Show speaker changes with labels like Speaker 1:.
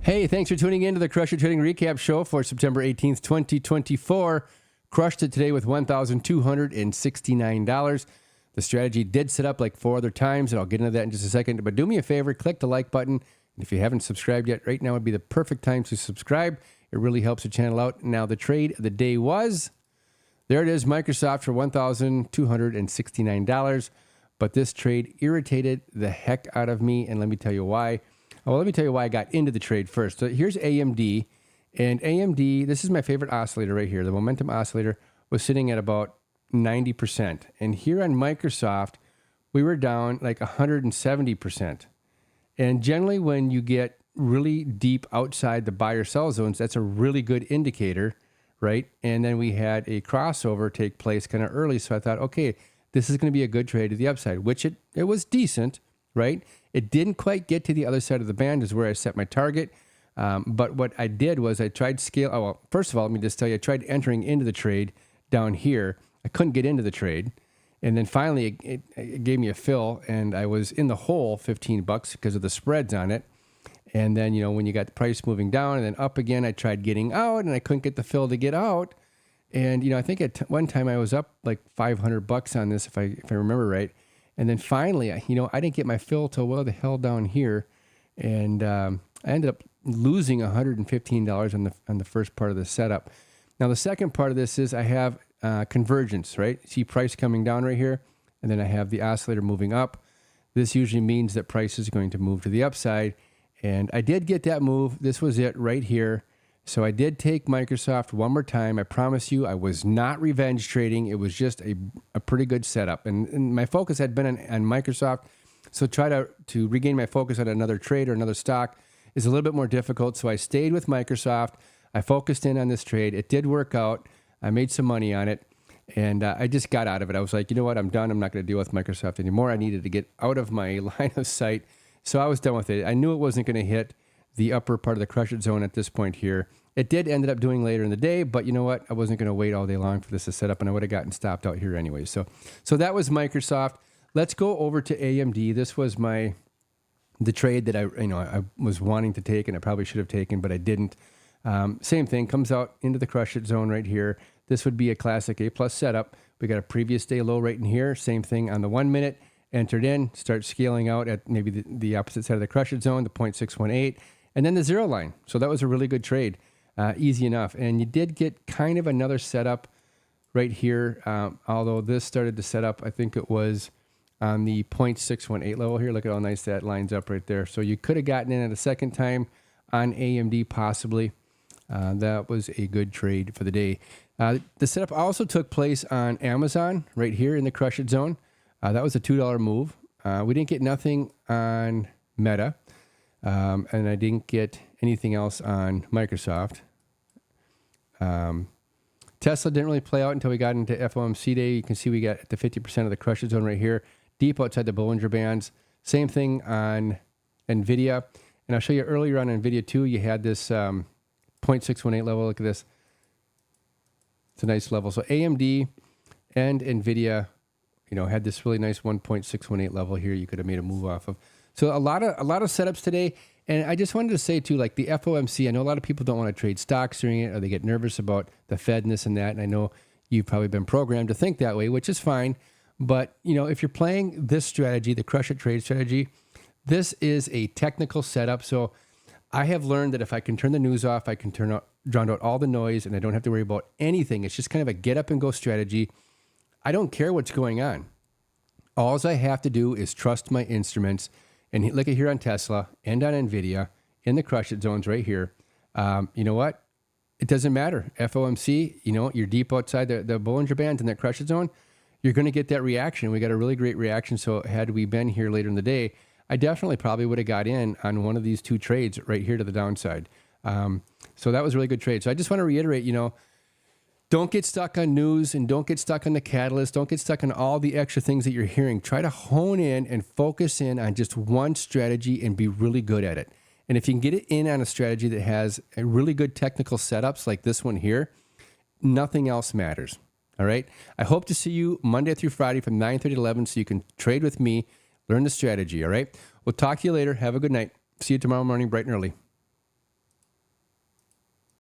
Speaker 1: Hey, thanks for tuning in to the Crush It Trading Recap Show for September 18th, 2024. Crushed it today with $1,269. The strategy did set up like 4 other times, and I'll get into that in just a second. But do me a favor, click the like button. And if you haven't subscribed yet, right now would be the perfect time to subscribe. It really helps the channel out. Now, the trade of the day was, there it is, Microsoft for $1,269. But this trade irritated the heck out of me, and let me tell you why. Well, let me tell you why I got into the trade first. So here's AMD, and AMD, this is my favorite oscillator right here. The momentum oscillator was sitting at about 90%. And here on Microsoft, we were down like 170%. And generally when you get really deep outside the buy or sell zones, that's a really good indicator, right? And then we had a crossover take place kind of early. So I thought, okay, this is going to be a good trade to the upside, which it was decent, right? It didn't quite get to the other side of the band is where I set my target. But what I did was I tried scale. Oh, well, first of all, let me just tell you, I tried entering into the trade down here. I couldn't get into the trade. And then finally it gave me a fill, and I was in the hole $15 because of the spreads on it. And then, you know, when you got the price moving down and then up again, I tried getting out and I couldn't get the fill to get out. And, you know, I think at one time I was up like $500 on this, if I remember right. And then finally, I didn't get my fill till well the hell down here. And I ended up losing $115 on the first part of the setup. Now, the second part of this is I have convergence, right? See price coming down right here. And then I have the oscillator moving up. This usually means that price is going to move to the upside. And I did get that move. This was it right here. So I did take Microsoft one more time. I promise you, I was not revenge trading. It was just a pretty good setup. And my focus had been on Microsoft. So try to regain my focus on another trade or another stock is a little bit more difficult. So I stayed with Microsoft. I focused in on this trade. It did work out. I made some money on it. And I just got out of it. I was like, you know what? I'm done. I'm not going to deal with Microsoft anymore. I needed to get out of my line of sight. So I was done with it. I knew it wasn't going to hit the upper part of the crush it zone at this point here. It did end up doing later in the day, but you know what? I wasn't going to wait all day long for this to set up, and I would have gotten stopped out here anyway. So that was Microsoft. Let's go over to AMD. This was the trade that I was wanting to take, and I probably should have taken, but I didn't. Same thing, comes out into the crush it zone right here. This would be a classic A+ setup. We got a previous day low right in here. Same thing on the 1 minute. Entered in, start scaling out at maybe the opposite side of the crush it zone, the 0.618, and then the zero line. So that was a really good trade. Easy enough. And you did get kind of another setup right here, although this started to set up, I think it was on the 0.618 level here. Look at how nice that lines up right there. So you could have gotten in at a second time on AMD possibly. That was a good trade for the day. The setup also took place on Amazon right here in the crush it zone. That was a $2 move. We didn't get nothing on Meta, and I didn't get anything else on Microsoft. Tesla didn't really play out until we got into FOMC day. You can see we got the 50% of the crush it zone right here, deep outside the Bollinger Bands. Same thing on NVIDIA. And I'll show you earlier on NVIDIA too, you had this 0.618 level. Look at this. It's a nice level. So AMD and NVIDIA, had this really nice 1.618 level here you could have made a move off of. So a lot of setups today. And I just wanted to say too, like the FOMC, I know a lot of people don't want to trade stocks during it, or they get nervous about the Fed and this and that. And I know you've probably been programmed to think that way, which is fine. But, if you're playing this strategy, the crush it trade strategy, this is a technical setup. So I have learned that if I can turn the news off, I can drown out all the noise, and I don't have to worry about anything. It's just kind of a get up and go strategy. I don't care what's going on. All I have to do is trust my instruments. And look at here on Tesla and on NVIDIA in the crush it zones right here. You know what? It doesn't matter. FOMC, you're deep outside the Bollinger Bands in that crush it zone. You're going to get that reaction. We got a really great reaction. So had we been here later in the day, I definitely probably would have got in on one of these two trades right here to the downside. So that was a really good trade. So I just want to reiterate, don't get stuck on news, and don't get stuck on the catalyst. Don't get stuck on all the extra things that you're hearing. Try to hone in and focus in on just one strategy and be really good at it. And if you can get it in on a strategy that has a really good technical setups like this one here, nothing else matters. All right. I hope to see you Monday through Friday from 9:30 to 11 so you can trade with me, learn the strategy. All right. We'll talk to you later. Have a good night. See you tomorrow morning, bright and early.